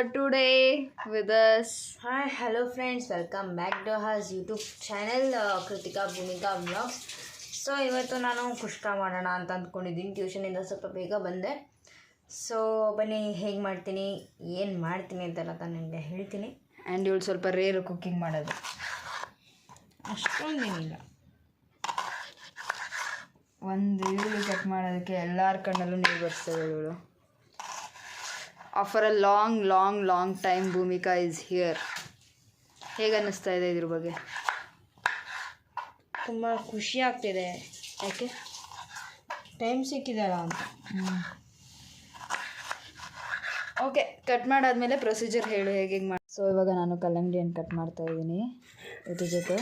today with us. Hi, hello friends, welcome back to our YouTube channel Kritika Bhumika Vlogs. So ಇವತ್ತು ನಾನು ಕುಷ್ಕ ಮಾಡೋಣ ಅಂತ ಅಂದ್ಕೊಂಡಿದ್ದೀನಿ. ಟ್ಯೂಷನಿಂದ ಸ್ವಲ್ಪ ಬೇಗ ಬಂದೆ. ಸೊ ಬನ್ನಿ ಹೇಗೆ ಮಾಡ್ತೀನಿ ಏನು ಮಾಡ್ತೀನಿ ಅಂತೆಲ್ಲ ನಾನು ನಿಮಗೆ ಹೇಳ್ತೀನಿ. ಆ್ಯಂಡ್ ಇವಳು ಸ್ವಲ್ಪ ರೇರು ಕುಕ್ಕಿಂಗ್ ಮಾಡೋದು, ಅಷ್ಟೊಂದೇನಿಲ್ಲ. ಒಂದು ಈರುಳ್ಳಿ ಕಟ್ ಮಾಡೋದಕ್ಕೆ ಎಲ್ಲರ ಕಣ್ಣಲ್ಲೂ ನೀರು ಬರ್ಸ್ತದೆ ಇವಳು. After a long time Bhoomika is here. ಹೇಗೆ ಅನ್ನಿಸ್ತಾ ಇದೆ ಇದ್ರ ಬಗ್ಗೆ? ತುಂಬ ಖುಷಿ ಆಗ್ತಿದೆ. ಯಾಕೆ? ಟೈಮ್ ಸಿಕ್ಕಿದಲ್ಲ ಅಂತ. ಓಕೆ, ಕಟ್ ಮಾಡಾದ್ಮೇಲೆ ಪ್ರೊಸೀಜರ್ ಹೇಳು ಹೇಗೆ ಮಾಡಿ. ಸೊ ಇವಾಗ ನಾನು ಕಲ್ಲಂಗಡಿ ಹಣ್ಣು ಕಟ್ ಮಾಡ್ತಾ ಇದ್ದೀನಿ ಇದ್ರ ಜೊತೆ.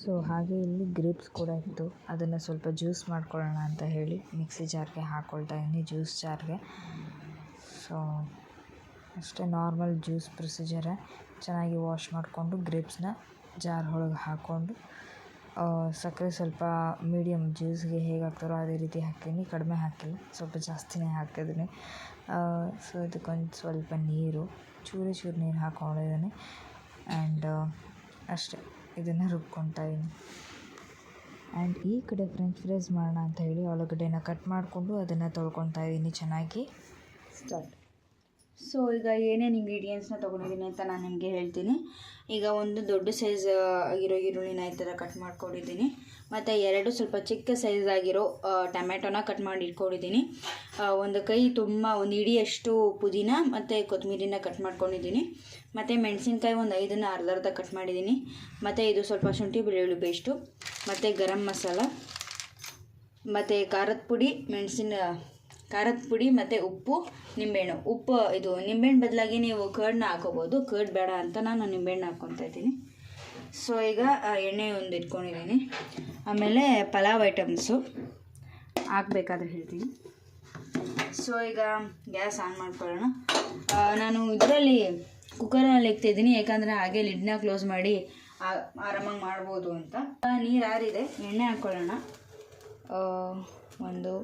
ಸೊ ಹಾಗೆ ಇಲ್ಲಿ ಗ್ರೇಪ್ಸ್ ಕೂಡ ಇತ್ತು, ಅದನ್ನು ಸ್ವಲ್ಪ ಜ್ಯೂಸ್ ಮಾಡ್ಕೊಳ್ಳೋಣ ಅಂತ ಹೇಳಿ ಮಿಕ್ಸಿ ಜಾರ್ಗೆ ಹಾಕ್ಕೊಳ್ತಾ ಇದ್ದೀನಿ, ಜ್ಯೂಸ್ ಜಾರ್ಗೆ. ಸೊ ಅಷ್ಟೇ, ನಾರ್ಮಲ್ ಜ್ಯೂಸ್ ಪ್ರೊಸೀಜರೇ. ಚೆನ್ನಾಗಿ ವಾಶ್ ಮಾಡಿಕೊಂಡು ಗ್ರೇಪ್ಸ್ನ ಜಾರ್ ಒಳಗೆ ಹಾಕ್ಕೊಂಡು ಸಕ್ಕರೆ ಸ್ವಲ್ಪ ಮೀಡಿಯಮ್ ಜ್ಯೂಸ್ಗೆ ಹೇಗೆ ಹಾಕ್ತಾರೋ ಅದೇ ರೀತಿ ಹಾಕ್ತೀನಿ. ಕಡಿಮೆ ಹಾಕಿಲ್ಲ, ಸ್ವಲ್ಪ ಜಾಸ್ತಿನೇ ಹಾಕಿದ್ದೀನಿ. ಸೊ ಇದಕ್ಕೊಂದು ಸ್ವಲ್ಪ ನೀರು, ಚೂರು ನೀರು ಹಾಕ್ಕೊಂಡಿದ್ದೀನಿ. ಆ್ಯಂಡ್ ಅಷ್ಟೇ, ಇದನ್ನು ರುಬ್ಕೊತಾ ಇದ್ದೀನಿ. ಆ್ಯಂಡ್ ಈ ಕಡೆ ಫ್ರೆಂಚ್ ಫ್ರೈಸ್ ಮಾಡೋಣ ಅಂತ ಹೇಳಿ ಆಲೂಗಡ್ಡೆನ ಕಟ್ ಮಾಡಿಕೊಂಡು ಅದನ್ನು ತೊಳ್ಕೊತಾ ಇದ್ದೀನಿ ಚೆನ್ನಾಗಿ. ಸ್ಟಾರ್ಟ್. ಸೊ ಈಗ ಏನೇನು ಇಂಗ್ರೀಡಿಯೆಂಟ್ಸ್ನ ತೊಗೊಂಡಿದ್ದೀನಿ ಅಂತ ನಾನು ನಿಮಗೆ ಹೇಳ್ತೀನಿ. ಈಗ ಒಂದು ದೊಡ್ಡ ಸೈಜ್ ಆಗಿರೋ ಈರುಳ್ಳಿನ ಈ ಥರ ಕಟ್ ಮಾಡ್ಕೊಂಡಿದ್ದೀನಿ. ಮತ್ತು ಎರಡು ಸ್ವಲ್ಪ ಚಿಕ್ಕ ಸೈಜ್ ಆಗಿರೋ ಟೊಮೆಟೊನ ಕಟ್ ಮಾಡಿ ಇಟ್ಕೊಂಡಿದ್ದೀನಿ. ಒಂದು ಕೈ ತುಂಬ ಒಂದು ಇಡಿಯಷ್ಟು ಪುದೀನ ಮತ್ತು ಕೊತ್ತಂಬರಿನ ಕಟ್ ಮಾಡ್ಕೊಂಡಿದ್ದೀನಿ. ಮತ್ತು ಮೆಣಸಿನ್ಕಾಯಿ ಒಂದು 5ನ್ನ ಅರ್ಧ ಕಟ್ ಮಾಡಿದ್ದೀನಿ. ಮತ್ತು ಇದು ಸ್ವಲ್ಪ ಶುಂಠಿ ಬೆಳ್ಳುಳ್ಳಿ ಪೇಸ್ಟು, ಮತ್ತು ಗರಂ ಮಸಾಲ, ಮತ್ತು ಖಾರದ ಪುಡಿ ಮತ್ತು ಉಪ್ಪು, ನಿಂಬೆಹಣ್ಣು. ಇದು ನಿಂಬೆಹಣ್ಣು ಬದಲಾಗಿ ನೀವು ಕರ್ಡ್ನ ಹಾಕೋಬೋದು, ಕರ್ಡ್ ಬೇಡ ಅಂತ ನಾನು ನಿಂಬೆಹಣ್ಣು ಹಾಕ್ಕೊತಾ ಇದ್ದೀನಿ. ಸೊ ಈಗ ಎಣ್ಣೆ ಒಂದು ಇಟ್ಕೊಂಡಿದ್ದೀನಿ. ಆಮೇಲೆ ಪಲಾವ್ ಐಟಮ್ಸು ಹಾಕಬೇಕಾದ್ರೆ ಹೇಳ್ತೀನಿ. ಸೊ ಈಗ ಗ್ಯಾಸ್ ಆನ್ ಮಾಡ್ಕೊಳ್ಳೋಣ. ನಾನು ಇದರಲ್ಲಿ ಕುಕ್ಕರಲ್ಲಿ ಇಕ್ತಿದ್ದೀನಿ, ಯಾಕಂದರೆ ಹಾಗೆ ಲಿಡ್ನ ಕ್ಲೋಸ್ ಮಾಡಿ ಆರಾಮಾಗಿ ಮಾಡ್ಬೋದು ಅಂತ. ನೀರು ಆರಿದೆ, ಎಣ್ಣೆ ಹಾಕ್ಕೊಳ್ಳೋಣ. 1 2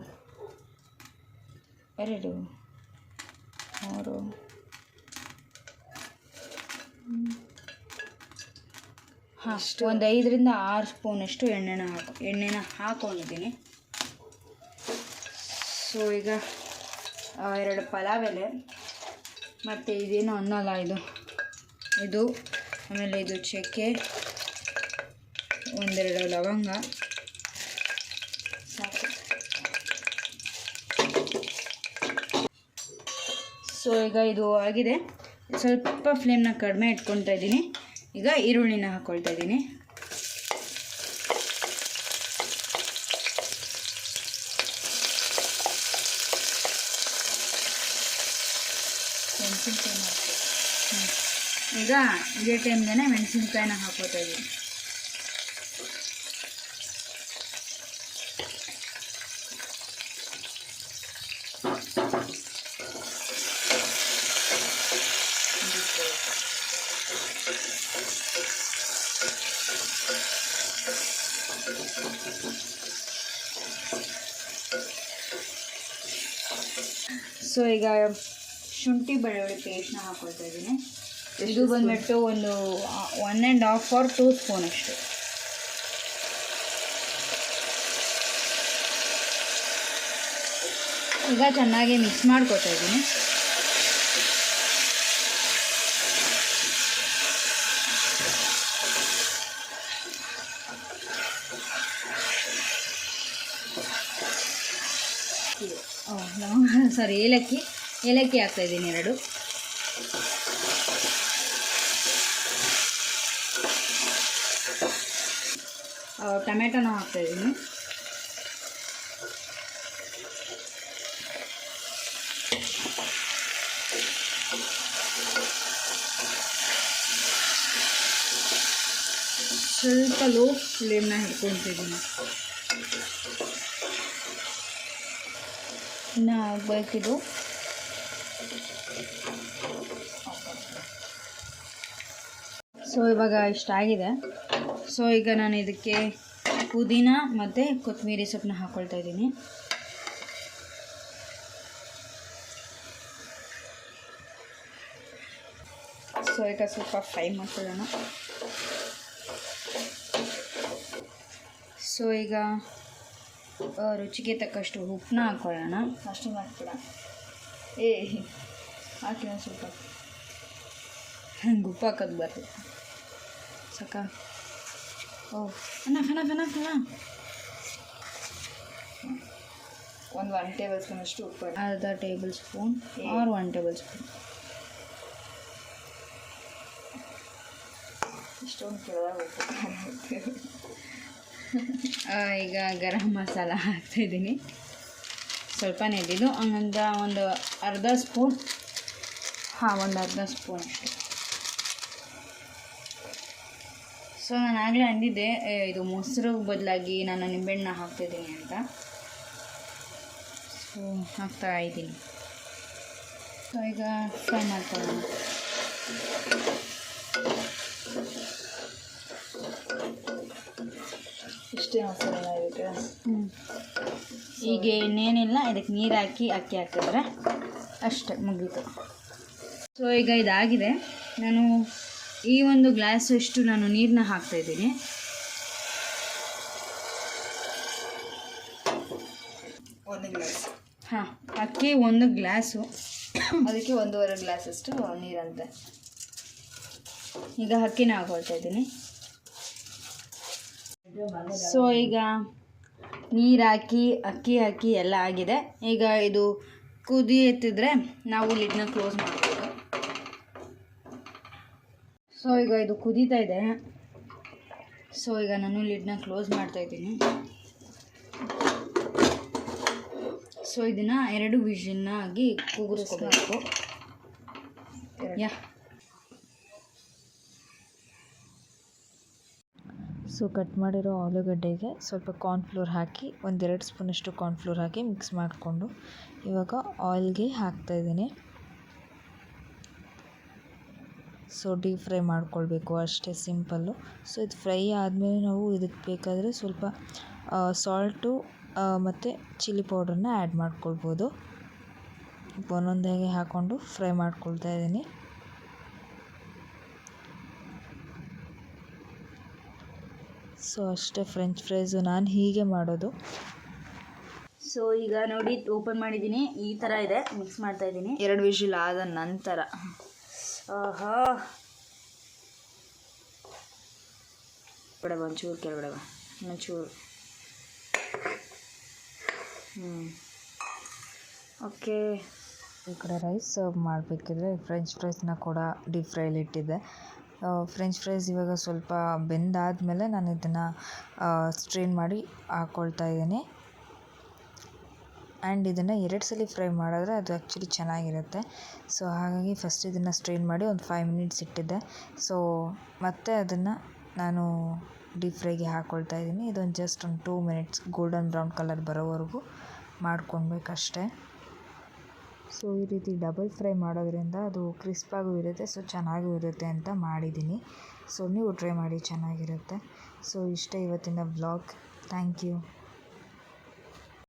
3 ಒಂದು 5ರಿಂದ 6 ಸ್ಪೂನಷ್ಟು ಎಣ್ಣೆನ ಹಾಕ್ಕೊಂಡಿದ್ದೀನಿ. ಸೊ ಈಗ 2 ಪಲಾವ್ ಎಲೆ, ಮತ್ತು ಇದೇನು ಅನ್ನಲ್ಲ ಇದು ಆಮೇಲೆ ಇದು ಚಕ್ಕೆ, 1-2 ಲವಂಗ ಸಾಕು. ಸೊ ಈಗ ಇದು ಆಗಿದೆ, ಸ್ವಲ್ಪ ಫ್ಲೇಮ್ನ ಕಡಿಮೆ ಇಟ್ಕೊತಾ ಇದ್ದೀನಿ. ಈಗ ಈರುಳ್ಳಿನ ಹಾಕ್ಕೊಳ್ತಾ ಇದ್ದೀನಿ. ಈಗ ಇದೇ ಟೈಮ್ಗೆ ಮೆಣಸಿನ್ಕಾಯಿನ ಹಾಕ್ಕೊತಾ ಇದ್ದೀನಿ. ಸೊ ಈಗ ಶುಂಠಿ ಬೆಳ್ಳುಳ್ಳಿ ಪೇಸ್ಟ್ನ ಹಾಕ್ಕೊಳ್ತಾ ಇದ್ದೀನಿ. ಇದು ಬಂದುಬಿಟ್ಟು ಒಂದು 1.5 or 2 ಸ್ಪೂನ್ ಅಷ್ಟು. ಈಗ ಚೆನ್ನಾಗಿ ಮಿಕ್ಸ್ ಮಾಡ್ಕೊತಾ ಇದ್ದೀನಿ. ಏಲಕ್ಕಿ ಹಾಕ್ತಾಯಿದ್ದೀನಿ 2. ಟೊಮೆಟೊನ ಹಾಕ್ತಾಯಿದ್ದೀನಿ. ಸ್ವಲ್ಪ ಲೋ ಫ್ಲೇಮ್ನ ಹಿಡ್ಕೊತಿದ್ದೀನಿ. ಇನ್ನು ಆಗಬೇಕಿದು. ಸೊ ಇವಾಗ ಇಷ್ಟಾಗಿದೆ. ಸೊ ಈಗ ನಾನು ಇದಕ್ಕೆ ಪುದೀನ ಮತ್ತು ಕೊತ್ತಂಬರಿ ಸೊಪ್ಪನ್ನ ಹಾಕ್ಕೊಳ್ತಾ ಇದ್ದೀನಿ. ಸೊ ಈಗ ಸ್ವಲ್ಪ ಫ್ರೈ ಮಾಡ್ಕೊಳ್ಳೋಣ. ಸೊ ಈಗ ರುಚಿಗೆ ತಕ್ಕಷ್ಟು ಉಪ್ಪನ್ನ ಹಾಕ್ಕೊಳ್ಳೋಣ. ಅಷ್ಟು ಮಾಡ್ತೀರ ಹಾಕಿನ ಸ್ವಲ್ಪ ಉಪ್ಪು ಹಾಕೋದು ಬರ್ತದೆ ಸಾಕ. ಒಂದು 1 ಟೇಬಲ್ ಸ್ಪೂನ್ ಅಷ್ಟು ಉಪ್ಪು, ಅರ್ಧ tablespoon or 1 tablespoon ಇಷ್ಟೊಂದು ಕೆಳಗೆ ಉಪ್ಪು. ಈಗ ಗರಂ ಮಸಾಲ ಹಾಕ್ತಾಯಿದ್ದೀನಿ. ಸ್ವಲ್ಪನೇ ಇದ್ದಿದ್ದು ಹಂಗಂತ ಒಂದು ಅರ್ಧ ಸ್ಪೂನ್, ಒಂದು ಅರ್ಧ ಸ್ಪೂನ್ ಅಷ್ಟೇ. ಸೊ ನಾನು ಆಗಲೇ ಅಂದಿದ್ದೆ ಇದು ಮೊಸರು ಬದಲಾಗಿ ನಾನು ನಿಂಬೆಹಣ್ಣ ಹಾಕ್ತಿದ್ದೀನಿ ಅಂತ. ಸೊ ಹಾಕ್ತಾ ಇದ್ದೀನಿ. ಸೊ ಈಗ ಫ್ರೈ ಮಾಡ್ಕೊಳ್ಳೋಣ. ಇಷ್ಟೇ ಮಸಾಲೆ ಇದಕ್ಕೆ. ಈಗ ಇನ್ನೇನಿಲ್ಲ, ಇದಕ್ಕೆ ನೀರು ಹಾಕಿ ಅಕ್ಕಿ ಹಾಕಿದ್ರೆ ಅಷ್ಟೇ ಮುಗೀತು. ಸೊ ಈಗ ಇದಾಗಿದೆ. ನಾನು ಈ ಒಂದು ಗ್ಲಾಸಷ್ಟು ನಾನು ನೀರನ್ನ ಹಾಕ್ತಾಯಿದ್ದೀನಿ. ಹಾಂ, ಅಕ್ಕಿ 1 ಗ್ಲಾಸು, ಅದಕ್ಕೆ 1.5 ಗ್ಲಾಸಷ್ಟು ನೀರಂತೆ. ಈಗ ಅಕ್ಕಿನ ಹಾಕೊಳ್ತಾ ಇದ್ದೀನಿ. ಸೊ ಈಗ ನೀರು ಹಾಕಿ ಅಕ್ಕಿ ಹಾಕಿ ಎಲ್ಲ ಆಗಿದೆ. ಈಗ ಇದು ಕುದಿ ಎತ್ತಿದ್ರೆ ನಾವು ಲಿಡ್ನ ಕ್ಲೋಸ್ ಮಾಡ್ಬೋದು. ಸೊ ಈಗ ಇದು ಕುದೀತಾ ಇದೆ. ಸೊ ಈಗ ನಾನು ಲಿಡ್ನ ಕ್ಲೋಸ್ ಮಾಡ್ತಾಯಿದ್ದೀನಿ. ಸೊ ಇದನ್ನು 2 ವಿಷಲ್ನಾಗಿ ಕೂಗಿಸ್ಕೋಬೇಕು. ಸೊ ಕಟ್ ಮಾಡಿರೋ ಆಲೂಗಡ್ಡೆಗೆ ಸ್ವಲ್ಪ ಕಾರ್ನ್ಫ್ಲೋರ್ ಹಾಕಿ 1-2 ಸ್ಪೂನಷ್ಟು ಕಾರ್ನ್ಫ್ಲೋರ್ ಹಾಕಿ ಮಿಕ್ಸ್ ಮಾಡಿಕೊಂಡು ಇವಾಗ ಆಯಿಲ್ಗೆ ಹಾಕ್ತಾಯಿದ್ದೀನಿ. ಸೊ ಡೀಪ್ ಫ್ರೈ ಮಾಡ್ಕೊಳ್ಬೇಕು, ಅಷ್ಟೇ ಸಿಂಪಲ್ಲು. ಸೊ ಇದು ಫ್ರೈ ಆದಮೇಲೆ ನಾವು ಇದಕ್ಕೆ ಬೇಕಾದರೆ ಸ್ವಲ್ಪ ಸಾಲ್ಟು ಮತ್ತು ಚಿಲ್ಲಿ ಪೌಡ್ರನ್ನ ಆ್ಯಡ್ ಮಾಡ್ಕೊಳ್ಬೋದು. ಒಂದೊಂದಾಗಿ ಹಾಕ್ಕೊಂಡು ಫ್ರೈ ಮಾಡ್ಕೊಳ್ತಾ ಇದ್ದೀನಿ. ಸೊ ಅಷ್ಟೇ ಫ್ರೆಂಚ್ ಫ್ರೈಸು ನಾನು ಹೀಗೆ ಮಾಡೋದು. ಸೊ ಈಗ ನೋಡಿ ಓಪನ್ ಮಾಡಿದ್ದೀನಿ. ಈ ಥರ ಇದೆ. ಮಿಕ್ಸ್ ಮಾಡ್ತಾ ಇದ್ದೀನಿ. 2 ವಿಷಲ್ ಆದ ನಂತರ ಕೆಳಗಡೆ ಒಂಚೂರು ಕೆಳಗಡೆ ಒಂಚೂರು. ಓಕೆ. ಈ ಕಡೆ ರೈಸ್ ಸರ್ವ್ ಮಾಡಬೇಕಿದ್ರೆ ಫ್ರೆಂಚ್ ಫ್ರೈಸ್ನ ಕೂಡ ಡೀಪ್ ಫ್ರೈಲಿ ಇಟ್ಟಿದ್ದೆ. ಫ್ರೆಂಚ್ ಫ್ರೈಸ್ ಇವಾಗ ಸ್ವಲ್ಪ ಬೆಂದಾದಮೇಲೆ ನಾನು ಇದನ್ನು ಸ್ಟ್ರೈನ್ ಮಾಡಿ ಹಾಕ್ಕೊಳ್ತಾ ಇದ್ದೀನಿ. ಆ್ಯಂಡ್ ಇದನ್ನು 2 ಸಲ ಫ್ರೈ ಮಾಡಿದ್ರೆ ಅದು ಆ್ಯಕ್ಚುಲಿ ಚೆನ್ನಾಗಿರುತ್ತೆ. ಸೊ ಹಾಗಾಗಿ ಫಸ್ಟ್ ಇದನ್ನು ಸ್ಟ್ರೈನ್ ಮಾಡಿ ಒಂದು 5 ಮಿನಿಟ್ಸ್ ಇಟ್ಟಿದ್ದೆ. ಸೊ ಮತ್ತೆ ಅದನ್ನು ನಾನು ಡೀಪ್ ಫ್ರೈಗೆ ಹಾಕ್ಕೊಳ್ತಾ ಇದ್ದೀನಿ. ಇದೊಂದು ಜಸ್ಟ್ ಒಂದು 2 ಮಿನಿಟ್ಸ್ ಗೋಲ್ಡನ್ ಬ್ರೌನ್ ಕಲರ್ ಬರೋವರೆಗೂ ಮಾಡ್ಕೊಳ್ಬೇಕಷ್ಟೆ. ಸೊ ಈ ರೀತಿ ಡಬಲ್ ಫ್ರೈ ಮಾಡೋದ್ರಿಂದ ಅದು ಕ್ರಿಸ್ಪಾಗೂ ಇರುತ್ತೆ, ಸೊ ಚೆನ್ನಾಗೂ ಇರುತ್ತೆ ಅಂತ ಮಾಡಿದ್ದೀನಿ. ಸೊ ನೀವು ಟ್ರೈ ಮಾಡಿ, ಚೆನ್ನಾಗಿರುತ್ತೆ. ಸೊ ಇಷ್ಟೇ ಇವತ್ತಿನ ವ್ಲಾಗ್. Thank you.